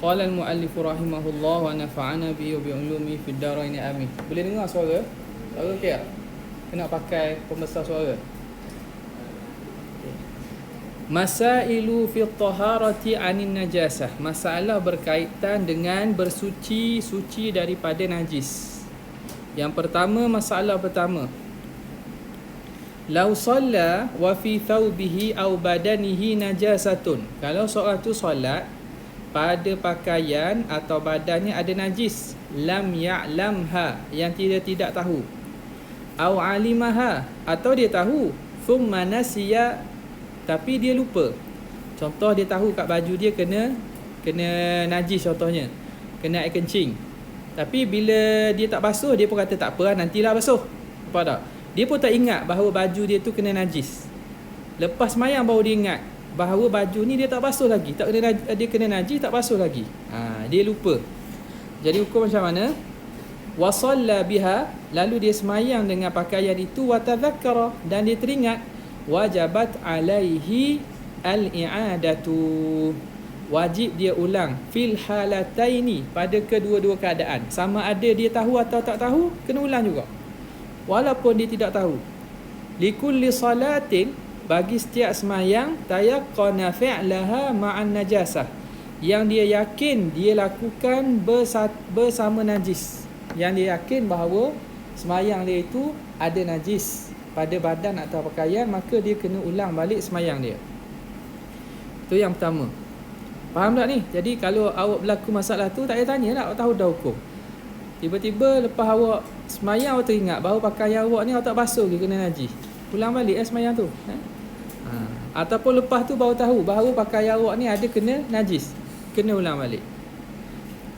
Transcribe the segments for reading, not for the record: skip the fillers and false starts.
Qala al-muallif rahimahullah wa nafa'ana bi ulumihi fid dharain amin. Boleh dengar suara? Suara okey tak? Kena pakai pembesar suara. Masailu fi taharati anin najasah. Masalah berkaitan dengan suci daripada najis. Yang pertama, masalah pertama. Lau salla wa fi thawbihi aw badanihi najasatun. Kalau seorang tu solat pada pakaian atau badannya ada najis, lam ya'lamha, yang tidak tahu, au alimaha, atau dia tahu, thumma nasiya, tapi dia lupa. Contoh, dia tahu kat baju dia kena najis, contohnya kena air kencing, tapi bila dia tak basuh, dia pun kata tak apa, nantilah basuh. Nampak tak? Dia pun tak ingat bahawa baju dia tu kena najis. Lepas mayang baru dia ingat bahawa baju ni dia tak basuh lagi, dia kena najis, tak basuh lagi. Dia lupa. Jadi hukum macam mana? Wa shalla biha, lalu dia semayang dengan pakaian itu, wa tadhakkara, dan dia teringat, wajabat alaihi al-i'adatu, wajib dia ulang, fil halataini, pada kedua-dua keadaan. Sama ada dia tahu atau tak tahu, kena ulang juga, walaupun dia tidak tahu. Likulli salatin, bagi setiap semayang, tayaqqana fi'laha ma'an najasah, yang dia yakin dia lakukan bersama najis, yang dia yakin bahawa semayang dia itu ada najis pada badan atau pakaian, maka dia kena ulang balik semayang dia. Itu yang pertama. Faham tak ni? Jadi kalau awak berlaku masalah tu, tak payah tanya lah, awak tahu dah hukum. Tiba-tiba lepas awak semayang, awak teringat bahawa pakaian awak ni awak tak basuh lagi, kena najis, ulang balik semayang tu. Ataupun lepas tu baru tahu bahawa pakaian awak ni ada kena najis, kena ulang balik.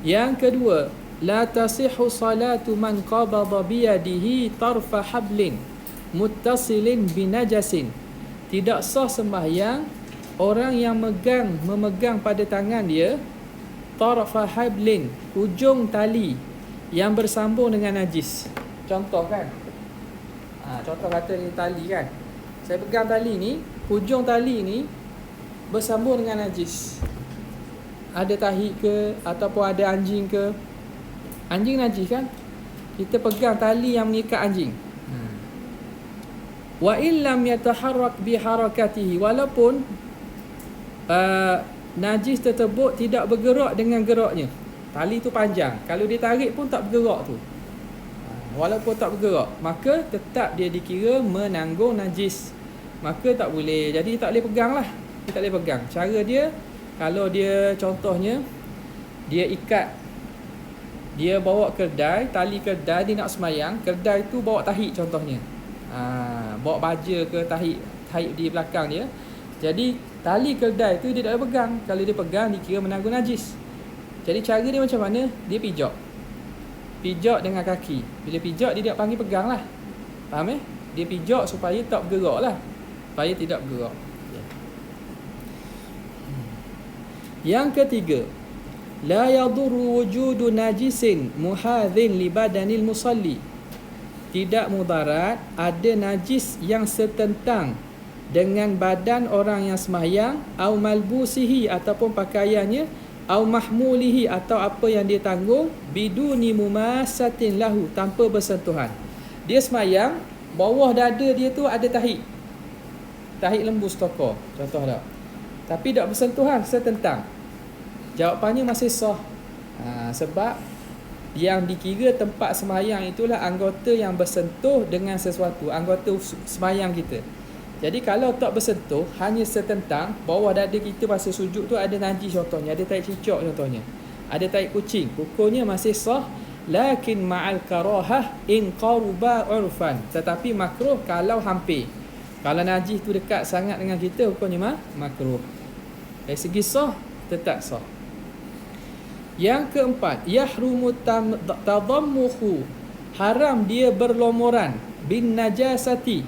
Yang kedua, la tasihhu salatu man qabada biyadihi tarfa hablin muttasilin binajasin. Tidak sah sembahyang orang yang memegang pada tangan dia tarfa hablin, hujung tali yang bersambung dengan najis. Contoh kan, contoh kata ni tali kan, saya pegang tali ni, hujung tali ni bersambung dengan najis. Ada tahi ke, ataupun ada anjing ke. Anjing najis kan, kita pegang tali yang mengikat anjing. Wa illam yataharrak biharakatihi, walaupun najis tersebut tidak bergerak dengan geraknya. Tali tu panjang, kalau dia tarik pun tak bergerak tu. Walaupun tak bergerak, maka tetap dia dikira menanggung najis, maka tak boleh. Jadi tak boleh pegang lah, dia tak boleh pegang. Cara dia, kalau dia contohnya dia ikat, dia bawa kedai, tali kedai, dia nak semayang, kedai tu bawa tahi contohnya, bawa baja ke tahi di belakang dia. Jadi tali kedai tu dia tak boleh pegang. Kalau dia pegang, dikira menanggung najis. Jadi cara dia macam mana? Dia pijak dengan kaki. Bila pijak, dia tak panggil pegang lah. Faham Dia pijak supaya tak bergerak lah, supaya tidak bergerak. Yang ketiga, la yadurru wujudu najisin muhadhin li badanil musalli. Tidak mudarat ada najis yang setentang dengan badan orang yang sembahyang, au malbusihi, ataupun pakaiannya, au mahmulihi, atau apa yang dia tanggung, biduni mumasatin lahu, tanpa bersentuhan. Dia sembahyang, bawah dada dia tu ada tahi lembu stokor, contoh tak, tapi tak bersentuhan, setentang. Jawapannya masih sah. Sebab yang dikira tempat sembahyang itulah anggota yang bersentuh dengan sesuatu, anggota sembahyang kita. Jadi kalau tak bersentuh, hanya setentang, bawah dada kita masa sujud tu ada najis contohnya, ada tahi cicak contohnya, ada tahi kucing, hukumnya masih sah. Lakin ma'al karahah in qaruba urfan, tetapi makruh kalau hampir. Kalau najis tu dekat sangat dengan kita, hukumnya makruh. Dari segi sah, tetap sah. Yang keempat, yahrumu tadammuhu, haram dia berlomoran, bin najasati,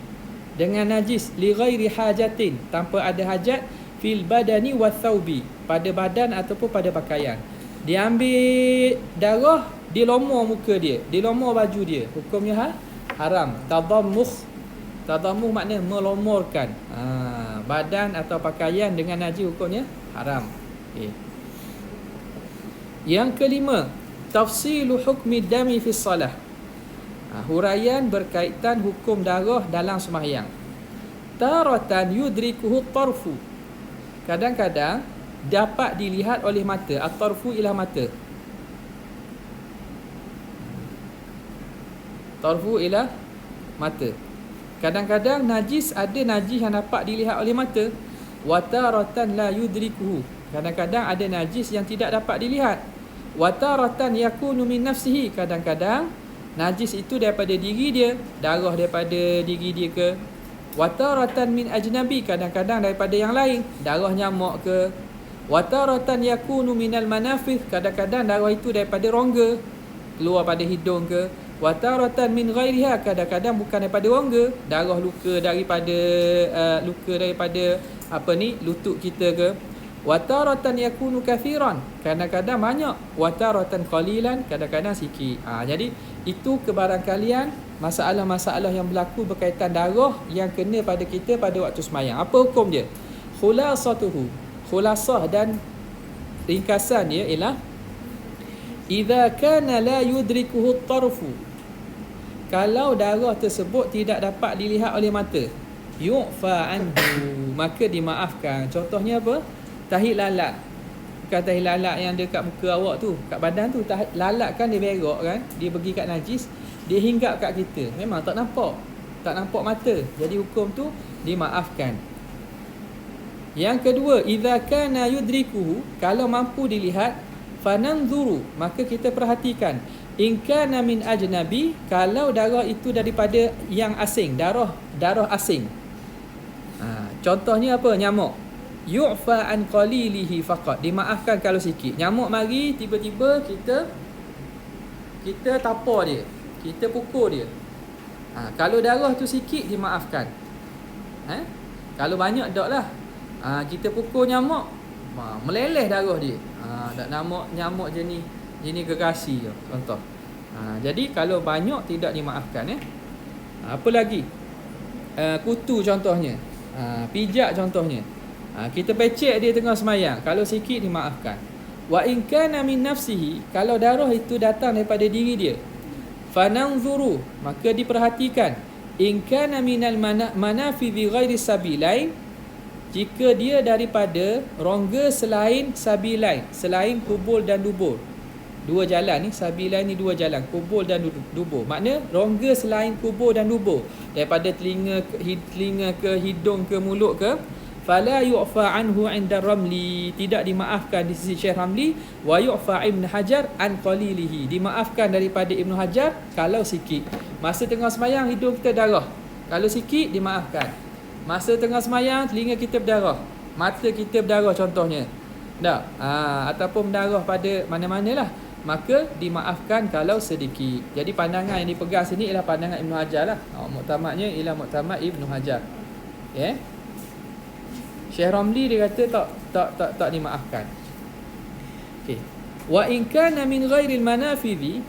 dengan najis, li ghairi hajatin, tanpa ada hajat, fil badani wa thawbi, pada badan ataupun pada pakaian. Dia ambil darah, dia lomor muka dia, dia lomor baju dia, hukumnya haram. Tadammuh maknanya melomorkan badan atau pakaian dengan najis, hukumnya haram. Okay. Yang kelima, tafsilu hukmi dami fi salah. Huraian berkaitan hukum darah dalam sembahyang. Taratan yudrikuhu tarfu. Kadang-kadang dapat dilihat oleh mata. At-tarfu ialah mata. Tarfu ialah mata. Kadang-kadang najis, ada najis yang dapat dilihat oleh mata. Wa taratan la yudrikuhu. Kadang-kadang ada najis yang tidak dapat dilihat. Wa taratan yakunu min nafsihi. Kadang-kadang najis itu daripada diri dia, darah daripada diri dia ke. Wa taratan min ajnabi. Kadang-kadang daripada yang lain, darah nyamuk ke. Wa taratan yakunu minal manafith. Kadang-kadang darah itu daripada rongga, keluar pada hidung ke. Wa taratan min ghairiha. Kadang-kadang bukan daripada rongga, darah luka daripada lutut kita ke. Wa taratan yakunu kathiran. Kadang-kadang banyak. Wa taratan qalilan. Kadang-kadang sikit. Jadi itu kebarangkalian masalah-masalah yang berlaku berkaitan darah yang kena pada kita pada waktu sembahyang. Apa hukum dia? Khulasatuhu. Khulasah dan ringkasan dia ialah idza kana la yudrikuhu at-tarfu. Kalau darah tersebut tidak dapat dilihat oleh mata, yu'fa anhu, maka dimaafkan. Contohnya apa? Tahi lalat. Bukan tahi lalat yang dekat muka awak tu, kat badan tu. Lalat kan dia berak kan, dia pergi kat najis, dia hinggap kat kita, memang tak nampak mata. Jadi hukum tu dimaafkan. Yang kedua, idza kana yudrikuhu, kalau mampu dilihat, fananzuru, maka kita perhatikan. In kana min ajnabi, kalau darah itu daripada yang asing, darah asing. Contohnya apa? Nyamuk. Yu'fa an qalilihi faqat, dimaafkan kalau sikit. Nyamuk mari tiba-tiba kita tapar dia, kita pukul dia. Kalau darah tu sikit dimaafkan. Kalau banyak taklah. Kita pukul nyamuk, meleleh darah dia. Tak nyamuk jenis gergasi contoh. Jadi kalau banyak tidak dimaafkan. Apa lagi? Kutu contohnya. Pijak contohnya. Kita pecek dia tengah sembahyang, kalau sikit dimaafkan. Wa in kana min nafsihi, kalau darah itu datang daripada diri dia, fananzuru, maka diperhatikan. In kana minal manafidhi ghairi sabilain, jika dia daripada rongga selain sabilain, selain kubul dan dubur. Dua jalan ni, sabilain ni dua jalan, kubul dan dubur. Makna rongga selain kubul dan dubur, daripada telinga ke hidung ke mulut ke. Fala yu'fa anhu 'inda Ramli, tidak dimaafkan di sisi Syekh Ramli. Wa yu'fa Ibn Hajar an qalilihi, dimaafkan daripada Ibn Hajar kalau sikit. Masa tengah sembahyang hidung kita darah, kalau sikit dimaafkan. Masa tengah sembahyang telinga kita berdarah, mata kita berdarah contohnya, ataupun berdarah pada mana-manalah, maka dimaafkan kalau sedikit. Jadi pandangan yang dipegang sini ialah pandangan Ibn Hajar lah. Muktamadnya ialah muktamad Ibn Hajar. Syekh Ramli dia kata tak dimaafkan. Wa in kana min ghairil manafidhi,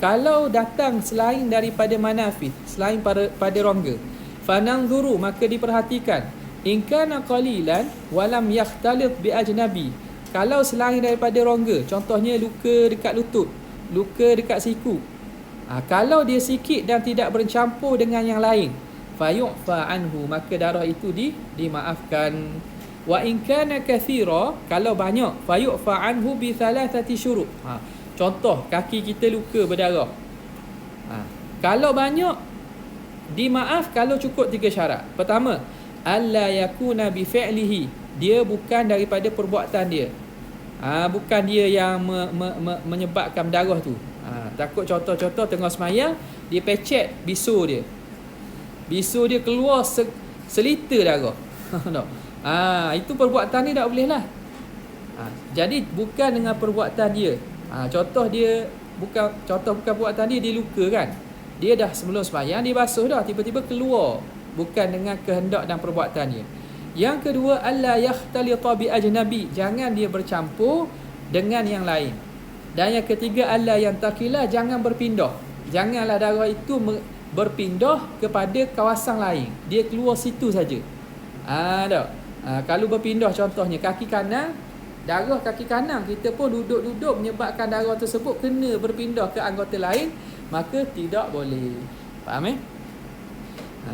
kalau datang selain daripada manafidh, selain pada rongga, fananzuru, maka diperhatikan. In kana qalilan wa lam yakhtalit bi ajnabi, kalau selain daripada rongga, contohnya luka dekat lutut, luka dekat siku, kalau dia sikit dan tidak bercampur dengan yang lain, fayu'fa anhu, maka darah itu dimaafkan. Wa in kana kathira, kalau banyak, fayu'fa anhu bi thalathati syurut. Contoh, kaki kita luka berdarah. Kalau banyak dimaaf kalau cukup 3 syarat. Pertama, alla yakuna bi fi'lihi, dia bukan daripada perbuatan dia. Bukan dia yang menyebabkan darah tu. Takut contoh-contoh tengah sembahyang, dia pecek bisu dia. Bisu dia keluar seliter darah. Itu perbuatan ni tak boleh lah. Jadi bukan dengan perbuatan dia. Contoh bukan perbuatan dia luka kan. Dia dah sebelum sembahyang dia basuh dah, tiba-tiba keluar, bukan dengan kehendak dan perbuatan dia. Yang kedua, alla yakhtalita bi ajnabi, jangan dia bercampur dengan yang lain. Dan yang ketiga, alla yantakila, jangan berpindah. Janganlah darah itu berpindah kepada kawasan lain, dia keluar situ saja. Kalau berpindah, contohnya kaki kanan darah kaki kanan kita pun duduk-duduk menyebabkan darah tersebut kena berpindah ke anggota lain, maka tidak boleh. Faham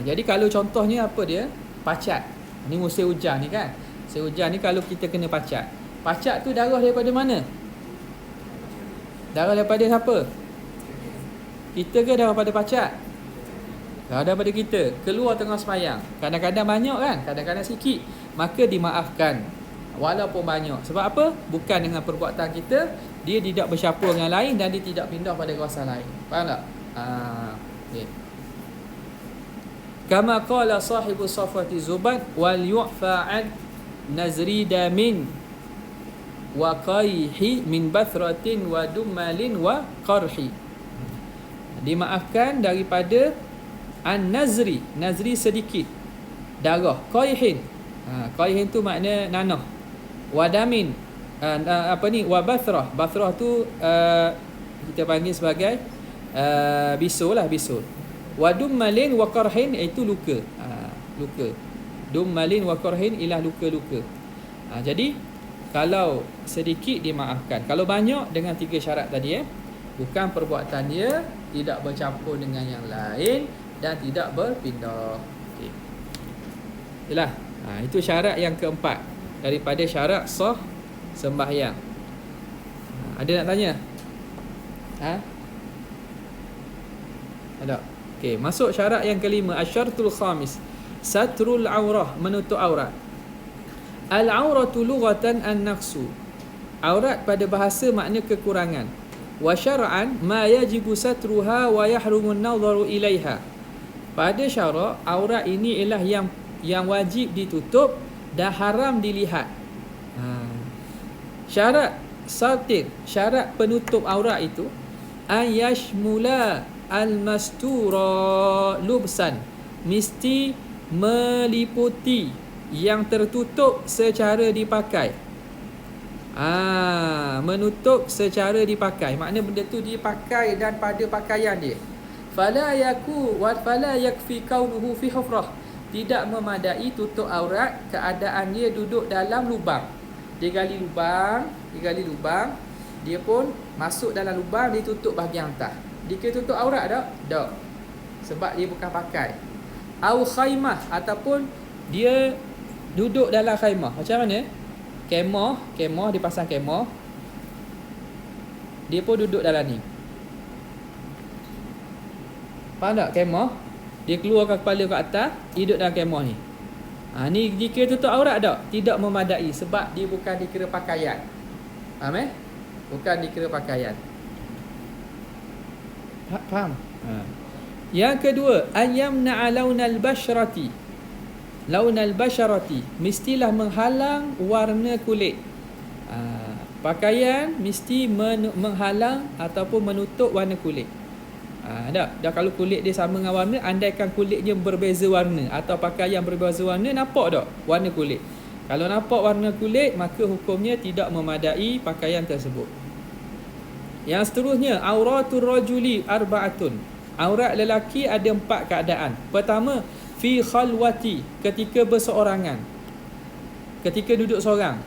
jadi kalau contohnya apa dia? Pacat. Ni musim hujan ni kan. Musim hujan ni kalau kita kena pacat. Pacat tu darah daripada mana? Darah daripada siapa? Kita ke daripada pacat? Darah daripada kita. Keluar tengah semayang. Kadang-kadang banyak kan? Kadang-kadang sikit. Maka dimaafkan. Walaupun banyak. Sebab apa? Bukan dengan perbuatan kita. Dia tidak bercampur dengan lain dan dia tidak pindah pada kawasan lain. Faham tak? Okay. Kama qala sahibu safwati zubat wal yu'fa an nazri damin wa qayhi min bathratin wa dummalin wa qarhi. Dimaafkan daripada an-nazri. Nazri sedikit darah. Qayhin. Qayhin tu makna nanah. Wadamin wa bathrah. Bathrah tu kita panggil sebagai bisul lah, bisul. Wadummalin wa qarhin iaitu luka. Luka. Dummalin wa qarhin ialah luka-luka. Jadi kalau sedikit dimaafkan. Kalau banyak dengan 3 syarat tadi bukan perbuatan dia, tidak bercampur dengan yang lain dan tidak berpindah. Okey. Itulah. Itu syarat yang keempat daripada syarat sah sembahyang. Ada nak tanya? Ada. Okey, masuk syarat yang kelima, asyartul khamis, satrul aurah, menutup aurat. Al-auratu lughatan an-naqsu. Aurat pada bahasa makna kekurangan. Wa syar'an ma yajibu satruha wa yahrumu an-nadharu ilaiha. Pada syarak, aurat ini ialah yang wajib ditutup dan haram dilihat. Syarat satir, syarat penutup aurat itu ayashmula al-mastura lubsan, mesti meliputi yang tertutup secara dipakai. Menutup secara dipakai, makna benda tu dipakai dan pada pakaian dia. Fala yakfi kaunuhu fi hufrah. Tidak memadai tutup aurat keadaan dia duduk dalam lubang. Dia gali lubang, dia pun masuk dalam lubang, dia tutup bahagian atas. Dia tutup aurat tak? Tak. Sebab dia bukan pakai. Au khaimah, ataupun dia duduk dalam khaimah. Macam mana? Kemah, dia pasang kemah. Dia pun duduk dalam ni. Faham tak? Kemah, dia keluarkan kepala ke atas, duduk dalam kemah ni. Ni dikira tutup aurat tak? Tidak memadai sebab dia bukan dikira pakaian. Faham Bukan dikira pakaian. Faham? Yang kedua, ayyamna launal basharati. Launal basharati, mestilah menghalang warna kulit. Pakaian mesti menghalang ataupun menutup warna kulit. Dah kalau kulit dia sama dengan warna, andaikan kulitnya berbeza warna atau pakaian berbeza warna, nampak tak warna kulit? Kalau nampak warna kulit, maka hukumnya tidak memadai pakaian tersebut. Yang seterusnya, auratul rajuli arba'atun. Aurat lelaki ada 4 keadaan. Pertama, fi khalwati, ketika berseorangan. Ketika duduk seorang.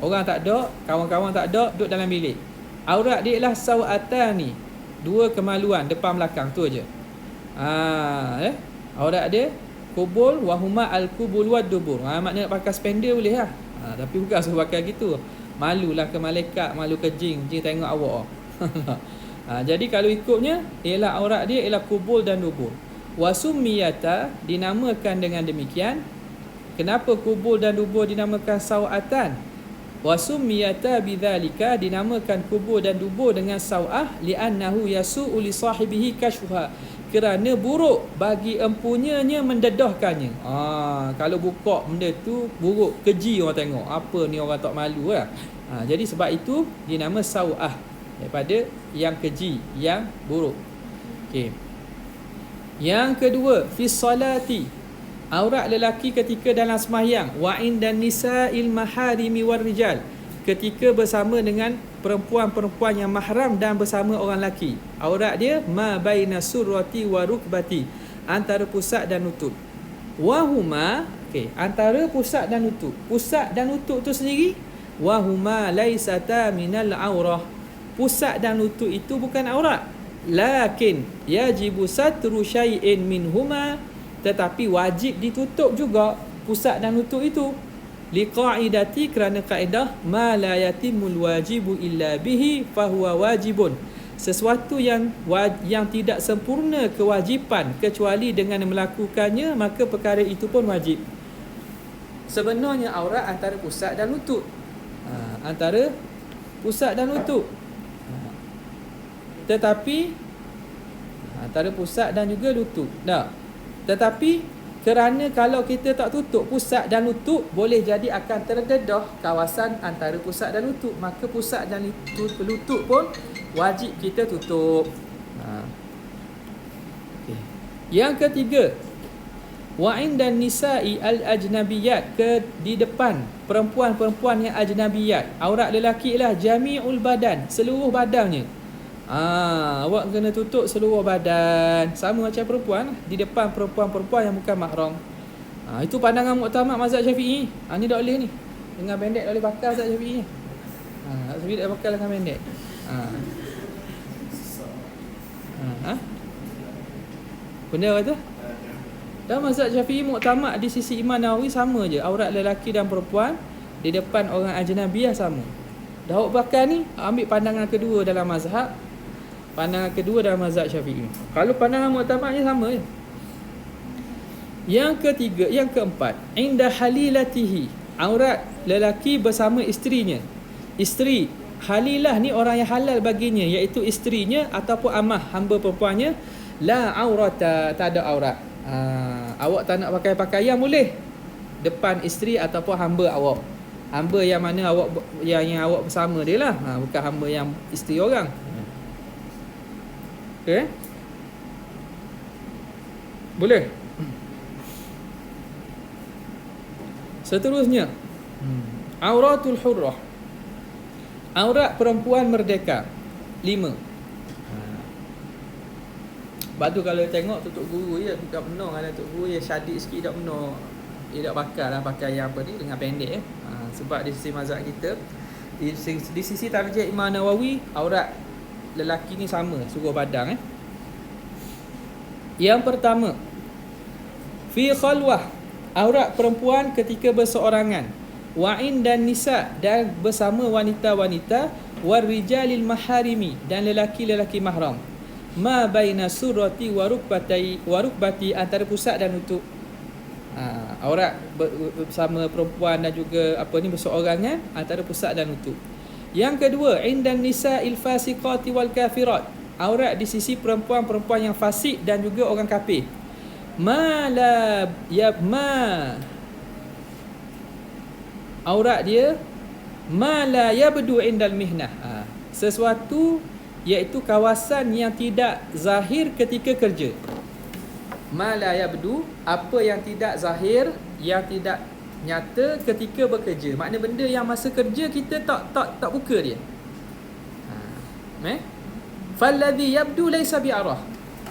Orang tak ada, kawan-kawan tak ada, duduk dalam bilik. Aurat dia ialah sawatani, 2 kemaluan depan belakang, tu aja. Aurat dia kubul wahuma al-kubul wad dubur. Maknanya nak pakai spender boleh lah. Tapi bukan suruh pakai gitu. Malulah ke malaikat, malu ke jin tengok awak. Jadi kalau ikutnya, ialah aurat dia ialah kubul dan dubur. Wasumiyata, dinamakan dengan demikian. Kenapa kubul dan dubur dinamakan sawatan? Wasumiyata bidzalika, dinamakan kubur dan dubur dengan sawah, li'annahu yasu'u li sahibihi kashfuha, kerana buruk bagi empunyanya mendedahkannya. Kalau buka benda tu buruk, keji orang tengok. Apa ni, orang tak malu lah. Jadi sebab itu dinama sawah, daripada yang keji, yang buruk. Okey. Yang kedua, fi salati, aurat lelaki ketika dalam sembahyang. Wa indan nisa'il maharimi war rijal, ketika bersama dengan perempuan-perempuan yang mahram dan bersama orang lelaki. Aurat dia ma baina surrati wa rukbati, antara pusat dan lutut. Wa huma, okey, antara pusat dan lutut. Pusat dan lutut tu sendiri wa huma laisata minal aurah. Pusat dan lutut itu bukan aurat. Lakin yajibu satru syai'in minhuma, tetapi wajib ditutup juga pusat dan lutut itu. Liqaidati, kerana kaedah ma la yatimul wajibu illa bihi fahuwa wajibun. Sesuatu yang tidak sempurna kewajipan kecuali dengan melakukannya, maka perkara itu pun wajib. Sebenarnya aurat antara pusat dan lutut. Antara pusat dan lutut. Tetapi antara pusat dan juga lutut. Tetapi kerana kalau kita tak tutup pusat dan lutut, boleh jadi akan terdedah kawasan antara pusat dan lutut. Maka pusat dan lutut pun wajib kita tutup. Okay. Yang ketiga, wa indan nisa'i al-ajnabiyat, di depan perempuan-perempuan yang ajnabiyat. Aurat lelaki ialah jami'ul badan, seluruh badannya. Awak kena tutup seluruh badan, sama macam perempuan di depan perempuan-perempuan yang bukan mahram. Itu pandangan muktamad mazhab Syafi'i. Ni tak boleh ni. Dengan pendek tak boleh pakai mazhab Syafi'i ni. Syafi'i tak pakai dengan pendek. Benda apa tu? Dan mazhab Syafi'i muktamad di sisi Imam Nawawi sama je. Aurat lelaki dan perempuan di depan orang ajnabiyah sama. Daud Bakar ni ambil pandangan kedua dalam mazhab. Pandangan kedua dalam mazhab Syafi'i. Kalau pandangan muktamadnya sama je. Yang ketiga, yang keempat, inda halilatihi, aurat lelaki bersama isterinya. Isteri halilah ni orang yang halal baginya, iaitu isterinya ataupun amah, hamba perempuannya. La aurata, tak ada aurat. Awak tak nak pakai pakaian boleh depan isteri ataupun hamba awak. Hamba yang mana awak yang awak bersama dia lah, bukan hamba yang isteri orang. Okay? Boleh. Seterusnya, auratul hurrah, aurat perempuan merdeka. 5. Lepas tu kalau tengok Tok Guru je, bukan benar ada Tok Guru je syadid sikit, tak benar. Dia tak pakai lah pakaian apa ni dengan pendek. Sebab di sisi mazhab kita, di sisi tarjih Imam Nawawi, aurat lelaki ni sama seluruh badan. Yang pertama, fi khalwah, aurat perempuan ketika berseorangan. Wa'in dan nisa, dan bersama wanita-wanita. Warijalil maharimi, dan lelaki-lelaki mahram. Ma baina surati wa rukbati, antara pusat dan lutut. Aurat bersama perempuan dan juga berseorangan antara pusat dan lutut. Yang kedua, indan nisa'il fasiqati wal kafirat, aurat di sisi perempuan-perempuan yang fasik dan juga orang kafir. Aurat dia ma la yabdu indal mihnah, sesuatu iaitu kawasan yang tidak zahir ketika kerja. Ma la yabdu, apa yang tidak zahir, yang tidak nyata ketika bekerja. Makna benda yang masa kerja kita tak buka dia. Falladhi yabdu laysa bi'arah,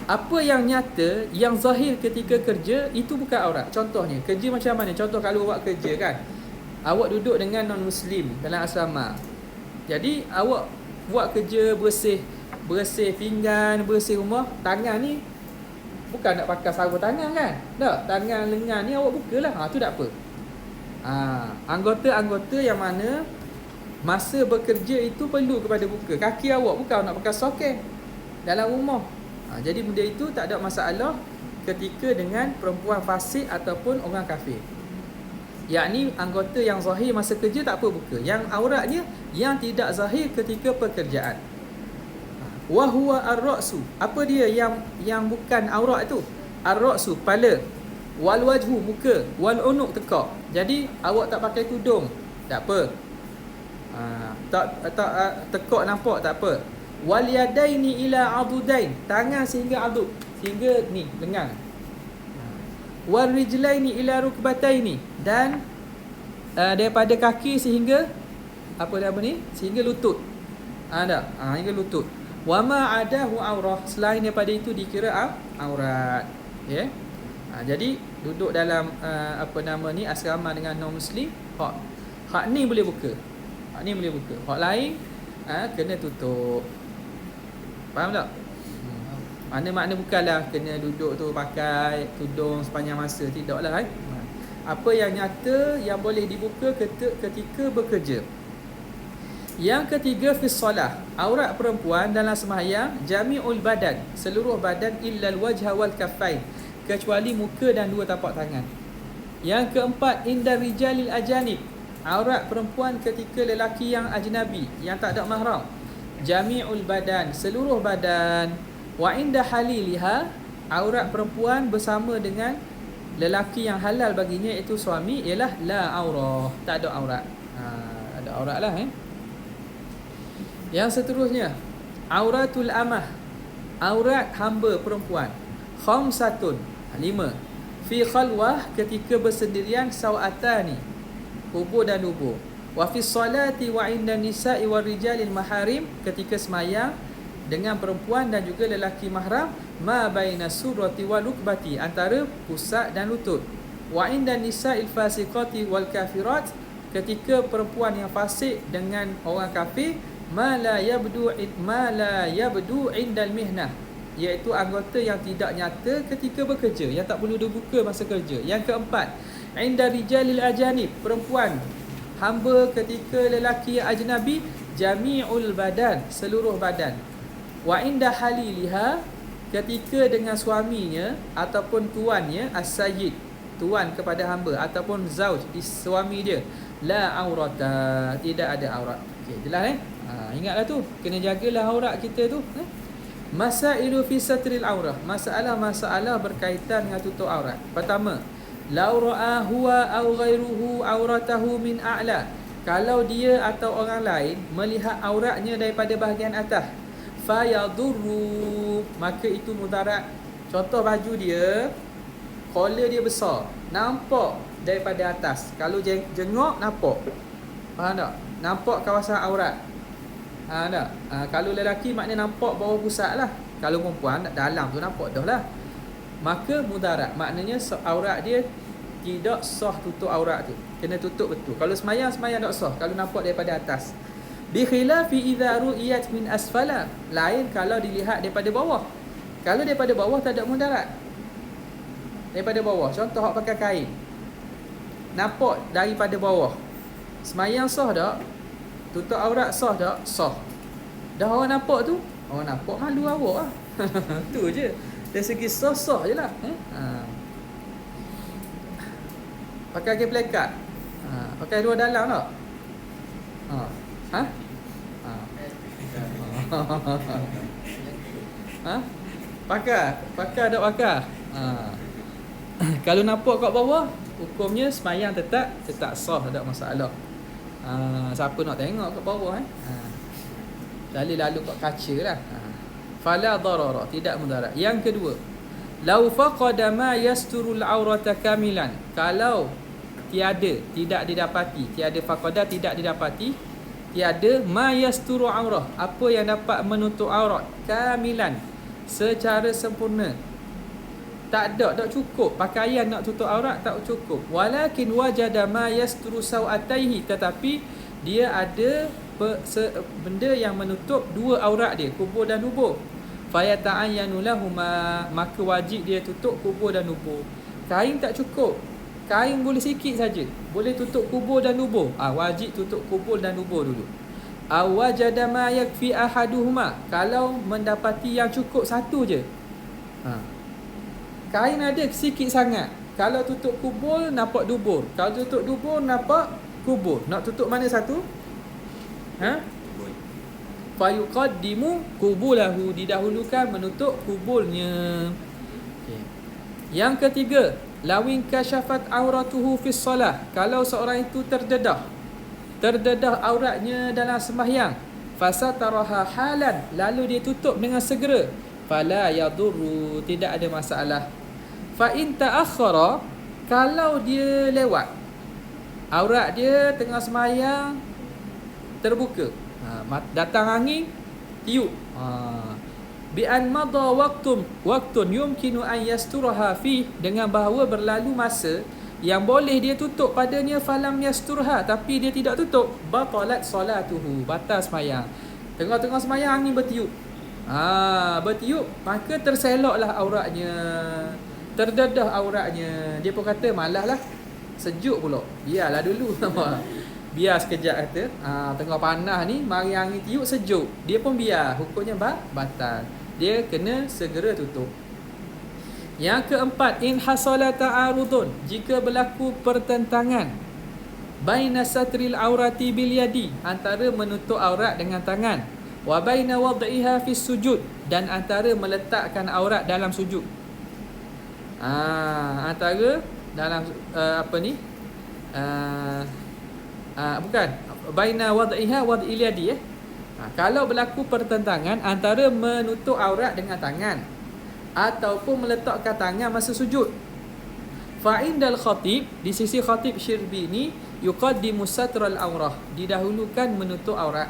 apa yang nyata, yang zahir ketika kerja itu bukan aurat. Contohnya, kerja macam mana? Contoh kalau awak kerja kan, awak duduk dengan non-muslim dalam asrama. Jadi awak buat kerja bersih pinggan, bersih rumah. Tangan ni bukan nak pakai sarung tangan kan? Tak, tangan lengan ni awak bukalah. Tu tak apa. Anggota-anggota yang mana masa bekerja itu perlu kepada buka. Kaki awak bukan nak pakai soket dalam rumah. Jadi benda itu tak ada masalah ketika dengan perempuan fasik ataupun orang kafir. Yakni anggota yang zahir masa kerja tak apa buka. Yang auratnya yang tidak zahir ketika pekerjaan. Wa huwa ar-ra'su, apa dia yang bukan aurat tu? Ar-ra'su, kepala. Wal wajhu, muka. Wal unuq, tekak. Jadi awak tak pakai tudung, tak apa. Tekak nampak, tak apa. Wal yadaini ila adudain, tangan sehingga adud, sehingga ni lengan. Wal rijlaini ila rukbataini, dan daripada kaki sehingga sehingga lutut. Hingga lutut. Wa ma adahu aurah, selain daripada itu dikira aurat. Ya. Jadi duduk dalam asrama dengan non muslim, hak ni boleh buka. Hak ni boleh buka. Hak lain kena tutup. Faham tak? Makna bukanlah kena duduk tu pakai tudung sepanjang masa. Tidaklah Apa yang nyata yang boleh dibuka ketika bekerja. Yang ketiga, fi solah, aurat perempuan dalam sembahyang jami'ul badan, seluruh badan, illal wajha wal kaffain, kecuali muka dan dua tapak tangan. Yang keempat, indar rijalil ajanib, aurat perempuan ketika lelaki yang ajnabi, yang tak ada mahram, jami'ul badan, seluruh badan. Wa inda haliliha, aurat perempuan bersama dengan lelaki yang halal baginya, iaitu suami, ialah la aurah, tak ada aurat. Ada aurat lah Yang seterusnya, auratul amah, aurat hamba perempuan. Khamsatun, 5. Fi khalwah, ketika bersendirian, sawatani, hubur dan hubur. Wa fi salati wa inda nisa'i wa rijalil maharim, ketika semayang dengan perempuan dan juga lelaki mahram, ma baina surrati wal rukbati, antara pusat dan lutut. Wa inda nisa'il fasiqati wal kafirat, ketika perempuan yang fasik dengan orang kafir, ma la yabdu indal mihnah, iaitu anggota yang tidak nyata ketika bekerja, yang tak perlu dibuka masa kerja. Yang keempat, inda rijalil ajanib, perempuan hamba ketika lelaki ajnabi, jami'ul badan, seluruh badan. Wa inda haliliha, ketika dengan suaminya ataupun tuannya, as-sayyid, tuan kepada hamba, ataupun zauj, suami dia, la aurata, tidak ada aurat. Okey, jelas ingatlah tu, kena jagalah aurat kita tu. Masailu fi satril aurah, masalah-masalah berkaitan dengan tutup aurat. Pertama, lau ra'a huwa aw ghairuhu auratahu min a'la, kalau dia atau orang lain melihat auratnya daripada bahagian atas, fayadurru, maka itu mudarat. Contoh baju dia, collar dia besar, nampak daripada atas. Kalau jengok nampak. Faham tak? Nampak kawasan aurat. Tak? Kalau lelaki maknanya nampak bawah pusat lah. Kalau perempuan dalam tu nampak dah lah. Maka mudarat, maknanya aurat dia tidak sah, tutup aurat tu kena tutup betul. Kalau semayang tak sah kalau nampak daripada atas. Bi khilafi idza ru'iyat min asfala, lain kalau dilihat daripada bawah. Kalau daripada bawah tak ada mudarat. Daripada bawah, contoh hak pakai kain, nampak daripada bawah, semayang sah tak? Tutup aurat sah tak? Sah. Dah orang nampak tu, orang nampak malu awak lah. Tu je. Dari segi sah je lah. Pakai kain plekat, pakai luar dalam tak? Pakai tak pakai? Kalau nampak kat bawah, hukumnya semayang tetap sah, tak ada masalah. Siapa nak tengok kat bawah lalu kat kaca lah. Fala darara, tidak mudarat. Yang kedua, lau faqada ma yasturul aurata kamilan, kalau tidak didapati ma yasturu aurah, apa yang dapat menutup aurat, kamilan, secara sempurna. Tak cukup pakaian nak tutup aurat, tak cukup. Walakin wajada ma yasturu sawataihi, tetapi dia ada benda yang menutup dua aurat dia, kubur dan hubur. Fayata'ayyanu lahuma, maka wajib dia tutup kubur dan hubur. Kain tak cukup, kain boleh sikit saja, boleh tutup kubur dan hubur. Wajib tutup kubur dan hubur dulu. Awajada ma yakfi ahaduhuma, kalau mendapati yang cukup satu je. Kain ada sikit sangat, kalau tutup kubur nampak dubur, kalau tutup dubur nampak kubur. Nak tutup mana satu? Fayuqaddimu kubulahu, didahulukan menutup kuburnya. Yang ketiga, lawin kasyafat auratuhu fis salah, kalau seorang itu terdedah auratnya dalam sembahyang, fasataraha halan, lalu dia tutup dengan segera, fala yadurru, tidak ada masalah. Fa in ta'akhkhara, kalau dia lewat, aurat dia tengah sembahyang terbuka, datang angin tiup, bi an madha waqtun yumkinu an yasturaha fi, dengan bahawa berlalu masa Yang boleh dia tutup padanya falam yasturha, tapi dia tidak tutup, batalat solatuhu, batal semayang. Tengah-tengah semayang angin bertiup. Bertiup, maka terseloklah auratnya, terdedah auratnya. Dia pun kata malah lah, sejuk pula, biarlah dulu. Biar sekejap kata. Tengah panas ni, mari angin tiup sejuk, dia pun biar, hukumnya batal. Dia kena segera tutup. Yang keempat, in hasala ta'arudun, jika berlaku pertentangan baina satril aurati bil yadi, antara menutup aurat dengan tangan, wa baina wad'iha fis sujud, dan antara meletakkan aurat dalam sujud. Antara dalam bukan baina wad'iha wad'il yadi. Kalau berlaku pertentangan antara menutup aurat dengan tangan ataupun meletakkan tangan masa sujud, fa'indal khatib, di sisi khatib Syirbi yuqaddimu satral aurah, didahulukan menutup aurat,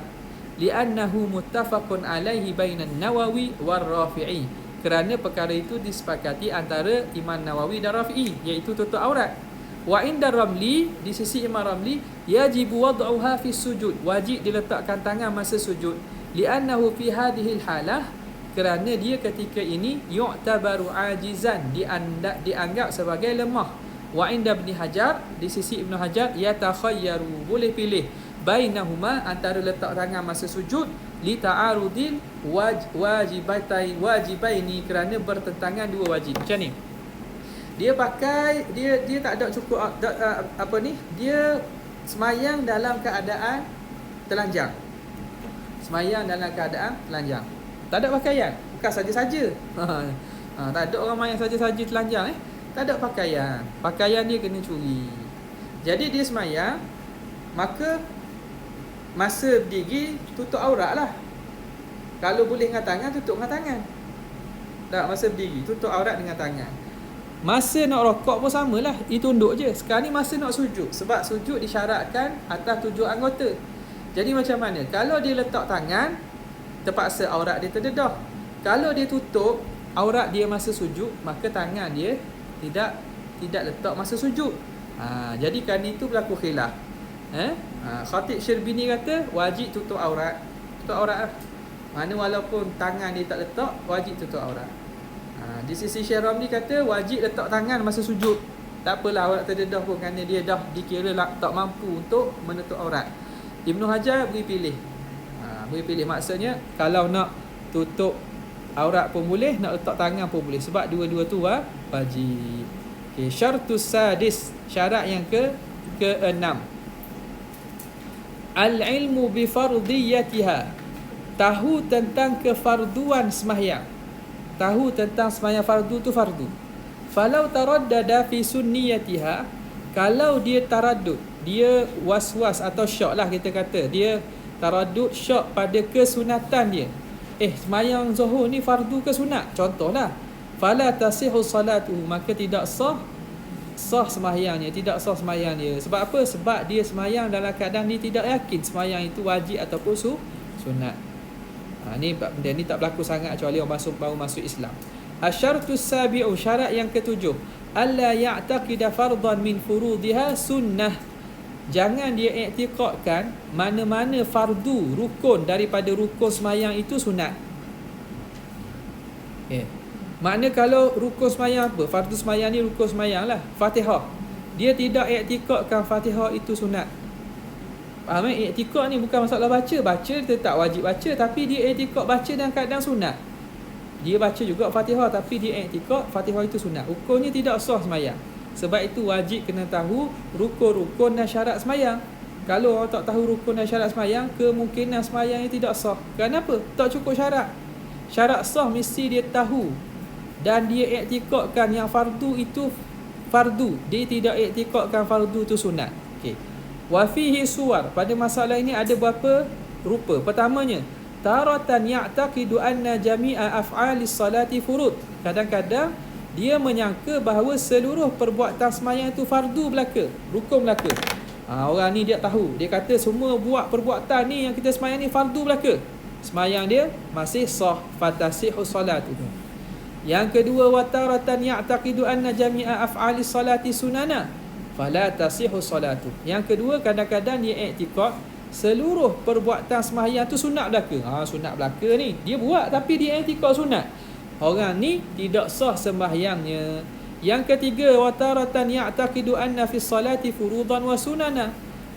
li'annahu muttafaqun alaihi bainan Nawawi war Rafi'i, kerana perkara itu disepakati antara Imam Nawawi dan Rafi'i, iaitu tutup aurat. Wa indar Ramli, di sisi Imam Ramli, yajibu wad'uha fi sujud, wajib diletakkan tangan masa sujud, li'annahu fi hadhil halah, kerana dia ketika ini yu'tabaru ajizan, dianggap sebagai lemah. Wa inda Ibn Hajar, di sisi Ibn Hajar, yatakhayyaru, boleh pilih, bainahuma, antara letak tangan masa sujud, li ta'arudil wajibaini, kerana bertentangan dua wajib. Macam ni, dia pakai, dia tak ada cukup dia semayang dalam keadaan telanjang. Semayang dalam keadaan telanjang, tak ada pakaian, bukan saja-saja. Tak ada orang main saja-saja telanjang. Tak ada pakaian, pakaian dia kena curi. Jadi dia semayang, maka masa berdiri tutup aurat lah. Kalau boleh dengan tangan, tutup dengan tangan. Tak, masa berdiri tutup aurat dengan tangan. Masa nak rokok pun samalah, ditunduk je. Sekarang ni masa nak sujud, sebab sujud disyaratkan atas 7 anggota. Jadi macam mana? Kalau dia letak tangan, terpaksa aurat dia terdedah. Kalau dia tutup aurat dia masa sujud, maka tangan dia tidak letak masa sujud. Jadi kan itu berlaku khilaf. Khatib Syirbini kata wajib tutup aurat. Tutup aurat lah. Mana walaupun tangan dia tak letak, wajib tutup aurat. Di sisi Syekh Ramli kata wajib letak tangan masa sujud. Tak apalah aurat terdedah pun, kerana dia dah dikira tak mampu untuk menutup aurat. Ibn Hajar beri pilih. Boleh pilih, maksudnya kalau nak tutup aurat pun boleh, nak letak tangan pun boleh, sebab dua-dua tu wajib. Okay, syartus sadis, syarat yang ke-6, al-ilmu bi fardiyatiha, tahu tentang kefarduan sembahyang. Tahu tentang sembahyang fardu tu fardu. Falau taraddada fi sunniyatiha, kalau dia taraddud, dia was-was atau syok lah kita kata, dia taraddud syok pada kesunatan dia. Semayang zuhur ni fardu ke sunat? Contohlah, fala tasihu salatuhu, maka tidak sah semayangnya, tidak sah semayang dia. Sebab apa? Sebab dia semayang dalam keadaan dia tidak yakin semayang itu wajib ataupun sunat. Ni benda ni tak berlaku sangat kecuali orang baru masuk Islam. Asyartus sabi'u, syarat yang ketujuh, alla ya'taqida fardan min furudiha sunnah, jangan dia iktiqadkan mana-mana fardu, rukun daripada rukun semayang itu sunat. Makna kalau rukun semayang apa? Fardu semayang ni rukun semayang lah, Fatihah. Dia tidak iktiqadkan Fatihah itu sunat. Faham? Iktiqad ni bukan masalah baca dia tak wajib baca, tapi dia iktiqad baca dalam keadaan sunat. Dia baca juga Fatihah, tapi dia iktiqad Fatihah itu sunat. Rukunnya tidak sah semayang. Sebab itu wajib kena tahu rukun-rukun dan syarat semayang. Kalau orang tak tahu rukun dan syarat semayang, kemungkinan semayangnya tidak sah. Kenapa? Tak cukup syarat. Syarat sah mesti dia tahu, dan dia iktiqadkan yang fardu itu fardu, dia tidak iktiqadkan fardu itu sunat. Okey. Wa fihi suwar, pada masalah ini ada beberapa rupa. Pertamanya, taratan ya'taqidu anna jami'a af'alis salati furud. Kadang-kadang dia menyangka bahawa seluruh perbuatan semayang itu fardu belaka, rukun belaka. Orang ni dia tahu, dia kata semua buat perbuatan ni yang kita semayang ni fardu belaka, semayang dia masih sah, fatasihu salatuhu. Yang kedua, wa taratan ya'taqidu anna jami'a af'alis salati sunana. fala tasihhu salatu. Yang kedua, kadang-kadang dia i'tikad seluruh perbuatan sembahyang tu sunat belaka. Sunat belaka ni dia buat tapi dia i'tikad sunat. Orang ni tidak sah sembahyangnya. Yang ketiga, wa taratan ya'taqidu anna fi salati furudan wa sunana.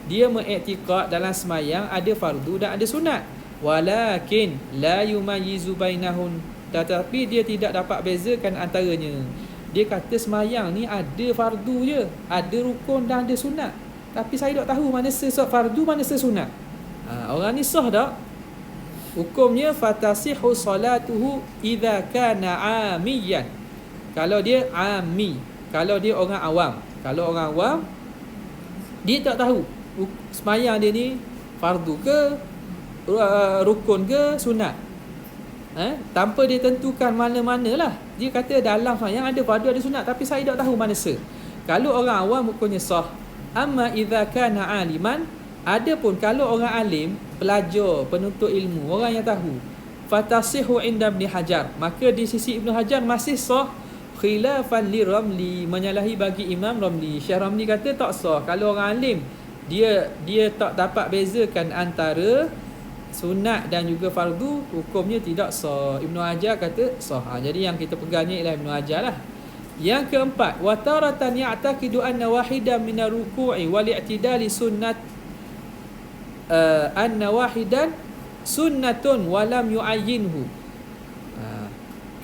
Dia mengiktikad dalam sembahyang ada fardu dan ada sunat. Walakin la yumayyizu bainahun, tetapi dia tidak dapat bezakan antaranya. Dia kata sembahyang ni ada fardu je, ada rukun dan ada sunat. Tapi saya tak tahu mana fardu, mana sunat. Orang ni sah tak? Hukumnya fatasihu salatuhu idza kana amiyan. Kalau dia ami, kalau dia orang awam. Kalau orang awam, dia tak tahu sembahyang dia ni fardu ke, rukun ke, sunat. Tanpa dia tentukan mana-mana lah. Dia kata dalam sembahyang ada fardu, ada sunat, tapi saya tak tahu mana Kalau orang awam hukumnya sah. Amma idza kana aliman, adapun kalau orang alim, pelajar, penuntut ilmu, orang yang tahu, fatasihu inda Ibn Hajar, maka di sisi Ibn Hajar masih sah, khilafan li Ramli, menyalahi bagi Imam Ramli. Syekh Ramli kata tak sah. Kalau orang alim, dia tak dapat bezakan antara sunat dan juga fardu, hukumnya tidak sah. Ibn Hajar kata sah. Jadi yang kita pegangnya ialah Ibn Hajar lah. Yang keempat, wa taratan ya'taqidu anna wahidan min ar-ruku'i wal i'tidali sunnat, anna wahidan sunnatun wa lam yu'ayyinhu.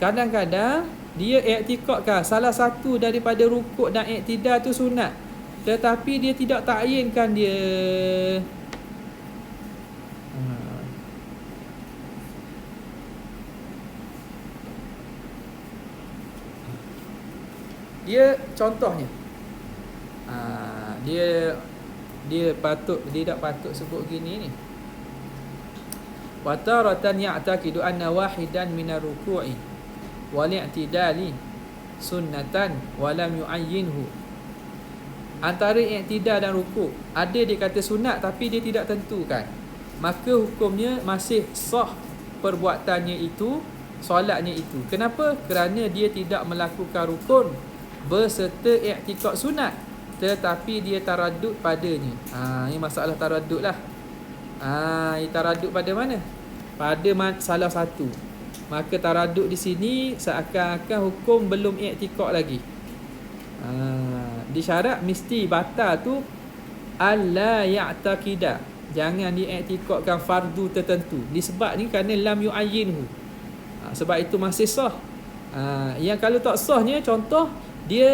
Kadang-kadang dia i'tikadkan salah satu daripada rukuk dan i'tidal tu sunat, tetapi dia tidak takyinkan dia. Dia contohnya, dia tak patut sebut gini ni. Wa taratan ya'taqidu anna wahidan minar ruku'i wal i'tidali sunnatan wa lam yu'ayyinhu. Antara i'tidal dan rukuk ada dia kata sunat tapi dia tidak tentukan, maka hukumnya masih sah perbuatannya itu, solatnya itu. Kenapa? Kerana dia tidak melakukan rukun berserta i'tikad sunat, tetapi dia taraddud padanya. Ini masalah taraddud lah. Ini taraddud pada mana? Pada salah satu. Maka taraddud di sini seakan-akan hukum belum i'tikad lagi. Disyarat mesti batal tu alla ya'taqida, jangan diiktikadkan fardu tertentu. Disebab ni kerana lam yu'ayyinhu. Sebab itu masih sah. Yang kalau tak sahnya, contoh dia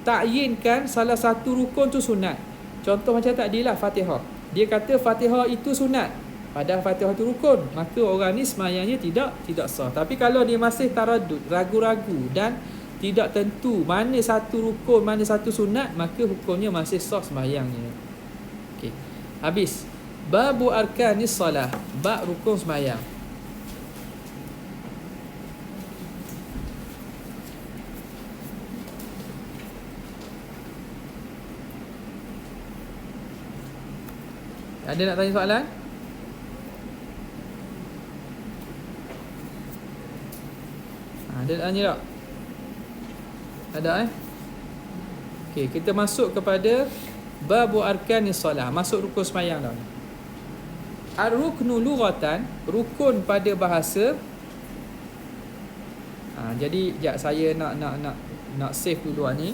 takyinkan salah satu rukun tu sunat. Contoh macam tadilah Fatihah. Dia kata Fatihah itu sunat, padahal Fatihah itu rukun. Maka orang ni sembahyangnya tidak sah. Tapi kalau dia masih taraddud, ragu-ragu dan tidak tentu mana satu rukun, mana satu sunat, maka hukumnya masih sah sembahyangnya. Okey. Habis. Babu arkanis salah, bab rukun sembahyang. Ada nak tanya soalan? Ada nak tanya tak? Ada Okey, kita masuk kepada babu arkanis solah, masuk rukun sembahyang dah. Ar-ruknu lughatan, rukun pada bahasa. Jadi sekejap saya nak save dulu ni.